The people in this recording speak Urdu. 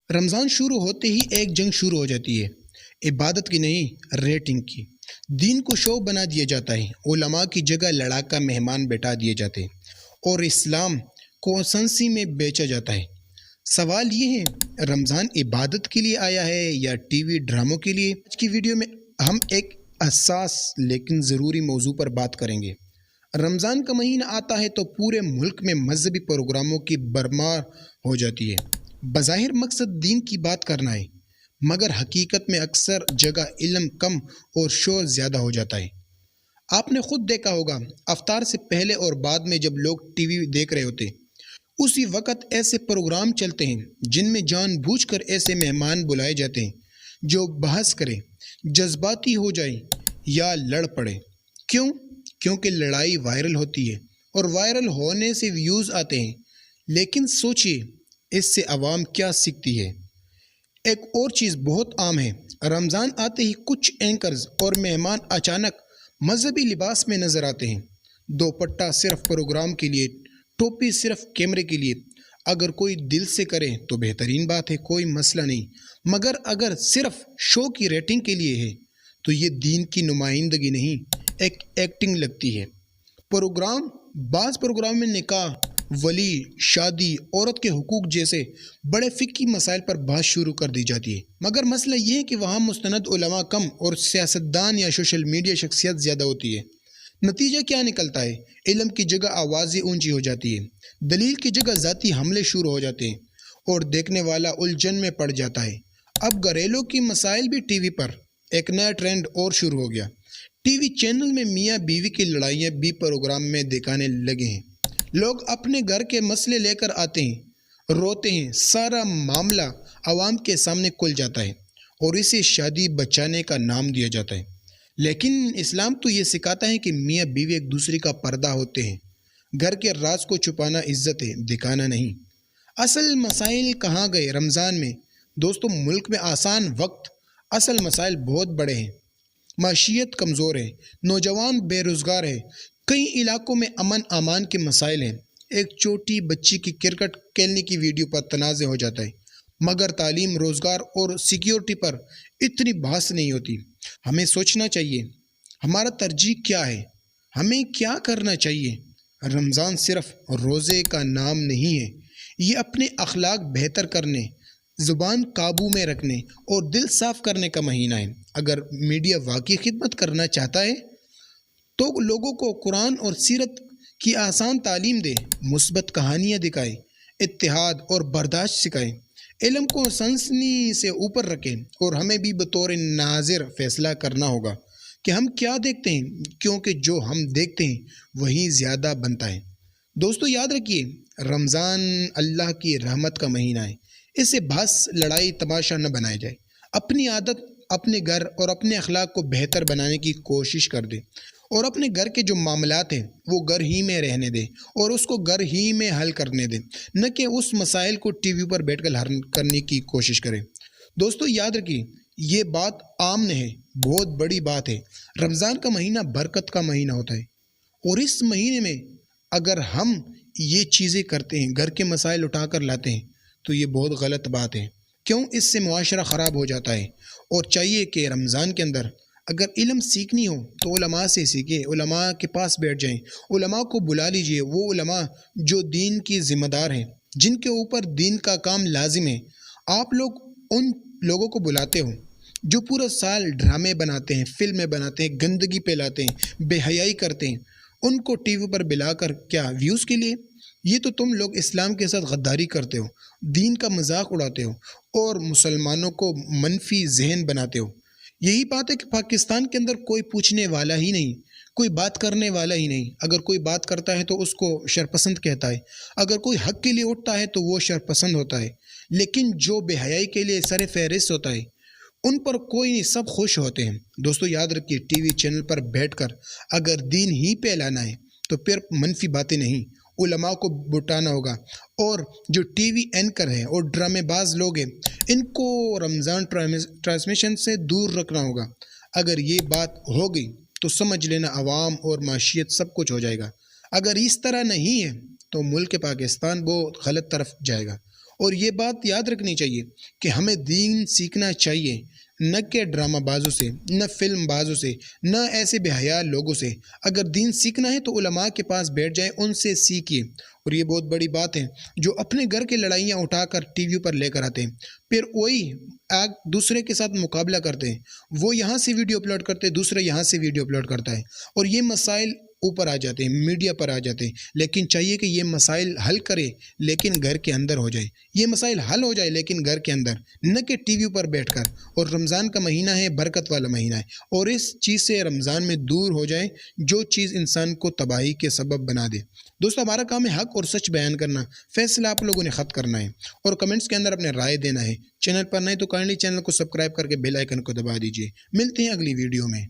رمضان شروع ہوتے ہی ایک جنگ شروع ہو جاتی ہے، عبادت کی نہیں ریٹنگ کی۔ دین کو شو بنا دیا جاتا ہے، علماء کی جگہ لڑاکا مہمان بٹھا دیے جاتے ہیں اور اسلام کو سنسی میں بیچا جاتا ہے۔ سوال یہ ہے، رمضان عبادت کے لیے آیا ہے یا ٹی وی ڈراموں کے لیے؟ آج کی ویڈیو میں ہم ایک حساس لیکن ضروری موضوع پر بات کریں گے۔ رمضان کا مہینہ آتا ہے تو پورے ملک میں مذہبی پروگراموں کی بھرمار ہو جاتی ہے۔ بظاہر مقصد دین کی بات کرنا ہے، مگر حقیقت میں اکثر جگہ علم کم اور شور زیادہ ہو جاتا ہے۔ آپ نے خود دیکھا ہوگا، افطار سے پہلے اور بعد میں جب لوگ ٹی وی دیکھ رہے ہوتے، اسی وقت ایسے پروگرام چلتے ہیں جن میں جان بوجھ کر ایسے مہمان بلائے جاتے ہیں جو بحث کریں، جذباتی ہو جائیں یا لڑ پڑے۔ کیوں؟ کیونکہ لڑائی وائرل ہوتی ہے اور وائرل ہونے سے ویوز آتے ہیں۔ لیکن سوچئے، اس سے عوام کیا سیکھتی ہے؟ ایک اور چیز بہت عام ہے، رمضان آتے ہی کچھ اینکرز اور مہمان اچانک مذہبی لباس میں نظر آتے ہیں۔ دوپٹہ صرف پروگرام کے لیے، ٹوپی صرف کیمرے کے لیے۔ اگر کوئی دل سے کرے تو بہترین بات ہے، کوئی مسئلہ نہیں، مگر اگر صرف شو کی ریٹنگ کے لیے ہے تو یہ دین کی نمائندگی نہیں، ایک ایکٹنگ لگتی ہے۔ بعض پروگرام میں نکاح، ولی، شادی، عورت کے حقوق جیسے بڑے فقہی مسائل پر بحث شروع کر دی جاتی ہے، مگر مسئلہ یہ ہے کہ وہاں مستند علماء کم اور سیاستدان یا سوشل میڈیا شخصیت زیادہ ہوتی ہے۔ نتیجہ کیا نکلتا ہے؟ علم کی جگہ آوازیں اونچی ہو جاتی ہے، دلیل کی جگہ ذاتی حملے شروع ہو جاتے ہیں اور دیکھنے والا الجھن میں پڑ جاتا ہے۔ اب گھریلو کی مسائل بھی ٹی وی پر ایک نیا ٹرینڈ اور شروع ہو گیا۔ ٹی وی چینل میں میاں بیوی کی لڑائیاں بھی پروگرام میں دکھانے لگے ہیں۔ لوگ اپنے گھر کے مسئلے لے کر آتے ہیں، روتے ہیں، سارا معاملہ عوام کے سامنے کھل جاتا ہے اور اسے شادی بچانے کا نام دیا جاتا ہے۔ لیکن اسلام تو یہ سکھاتا ہے کہ میاں بیوی ایک دوسرے کا پردہ ہوتے ہیں۔ گھر کے راز کو چھپانا عزت ہے، دکھانا نہیں۔ اصل مسائل کہاں گئے رمضان میں؟ دوستو، ملک میں آسان وقت، اصل مسائل بہت بڑے ہیں۔ معیشت کمزور ہے، نوجوان بے روزگار ہے، کئی علاقوں میں امن امان کے مسائل ہیں۔ ایک چھوٹی بچی کی کرکٹ کھیلنے کی ویڈیو پر تنازع ہو جاتا ہے، مگر تعلیم، روزگار اور سیکیورٹی پر اتنی بحث نہیں ہوتی۔ ہمیں سوچنا چاہیے، ہمارا ترجیح کیا ہے؟ ہمیں کیا کرنا چاہیے؟ رمضان صرف روزے کا نام نہیں ہے، یہ اپنے اخلاق بہتر کرنے، زبان قابو میں رکھنے اور دل صاف کرنے کا مہینہ ہے۔ اگر میڈیا واقعی خدمت کرنا چاہتا ہے تو لوگوں کو قرآن اور سیرت کی آسان تعلیم دے، مثبت کہانیاں دکھائے، اتحاد اور برداشت سکھائے، علم کو سنسنی سے اوپر رکھے، اور ہمیں بھی بطور ناظر فیصلہ کرنا ہوگا کہ ہم کیا دیکھتے ہیں، کیونکہ جو ہم دیکھتے ہیں وہی زیادہ بنتا ہے۔ دوستو، یاد رکھیے، رمضان اللہ کی رحمت کا مہینہ ہے، اسے بحث، لڑائی، تماشا نہ بنایا جائے۔ اپنی عادت، اپنے گھر اور اپنے اخلاق کو بہتر بنانے کی کوشش کر دیں، اور اپنے گھر کے جو معاملات ہیں وہ گھر ہی میں رہنے دیں اور اس کو گھر ہی میں حل کرنے دیں، نہ کہ اس مسائل کو ٹی وی پر بیٹھ کر حل کرنے کی کوشش کریں۔ دوستو، یاد رکھیے، یہ بات عام نہیں ہے، بہت بڑی بات ہے۔ رمضان کا مہینہ برکت کا مہینہ ہوتا ہے، اور اس مہینے میں اگر ہم یہ چیزیں کرتے ہیں، گھر کے مسائل اٹھا کر لاتے ہیں، تو یہ بہت غلط بات ہے۔ کیوں؟ اس سے معاشرہ خراب ہو جاتا ہے، اور چاہیے کہ رمضان کے اندر اگر علم سیکھنی ہو تو علماء سے سیکھیں، علماء کے پاس بیٹھ جائیں، علماء کو بلا لیجئے، وہ علماء جو دین کی ذمہ دار ہیں، جن کے اوپر دین کا کام لازم ہے۔ آپ لوگ ان لوگوں کو بلاتے ہو جو پورا سال ڈرامے بناتے ہیں، فلمیں بناتے ہیں، گندگی پھیلاتے ہیں، بے حیائی کرتے ہیں، ان کو ٹی وی پر بلا کر کیا ویوز کے لیے؟ یہ تو تم لوگ اسلام کے ساتھ غداری کرتے ہو، دین کا مذاق اڑاتے ہو اور مسلمانوں کو منفی ذہن بناتے ہو۔ یہی بات ہے کہ پاکستان کے اندر کوئی پوچھنے والا ہی نہیں، کوئی بات کرنے والا ہی نہیں۔ اگر کوئی بات کرتا ہے تو اس کو شرپسند کہتا ہے، اگر کوئی حق کے لیے اٹھتا ہے تو وہ شرپسند ہوتا ہے، لیکن جو بے حیائی کے لیے سر فہرست ہوتا ہے ان پر کوئی نہیں، سب خوش ہوتے ہیں۔ دوستو، یاد رکھیے، ٹی وی چینل پر بیٹھ کر اگر دین ہی پھیلانا ہے تو پھر منفی باتیں نہیں، علماء کو بٹانا ہوگا، اور جو ٹی وی اینکر ہیں اور ڈرامے باز لوگ ہیں ان کو رمضان ٹرانسمیشن سے دور رکھنا ہوگا۔ اگر یہ بات ہو گئی تو سمجھ لینا عوام اور معیشت سب کچھ ہو جائے گا۔ اگر اس طرح نہیں ہے تو ملک پاکستان بہت غلط طرف جائے گا، اور یہ بات یاد رکھنی چاہیے کہ ہمیں دین سیکھنا چاہیے، نہ کہ ڈرامہ بازوں سے، نہ فلم بازوں سے، نہ ایسے بے حیا لوگوں سے۔ اگر دین سیکھنا ہے تو علماء کے پاس بیٹھ جائیں، ان سے سیکھیے۔ اور یہ بہت بڑی بات ہے، جو اپنے گھر کی لڑائیاں اٹھا کر ٹی وی پر لے کر آتے ہیں، پھر وہی ایک دوسرے کے ساتھ مقابلہ کرتے ہیں، وہ یہاں سے ویڈیو اپلوڈ کرتے ہیں، دوسرے یہاں سے ویڈیو اپلوڈ کرتا ہے، اور یہ مسائل اوپر آ جاتے ہیں، میڈیا پر آ جاتے ہیں۔ لیکن چاہیے کہ یہ مسائل حل کرے، لیکن گھر کے اندر ہو جائے، یہ مسائل حل ہو جائے لیکن گھر کے اندر، نہ کہ ٹی وی پر بیٹھ کر۔ اور رمضان کا مہینہ ہے، برکت والا مہینہ ہے، اور اس چیز سے رمضان میں دور ہو جائے جو چیز انسان کو تباہی کے سبب بنا دے۔ دوستو، ہمارا کام ہے حق اور سچ بیان کرنا، فیصلہ آپ لوگوں نے خط کرنا ہے اور کمنٹس کے اندر اپنے رائے دینا ہے۔ چینل پر نئے تو کائنڈلی چینل کو سبسکرائب کر کے بیل آئیکن کو دبا دیجیے۔ ملتے ہیں اگلی ویڈیو میں۔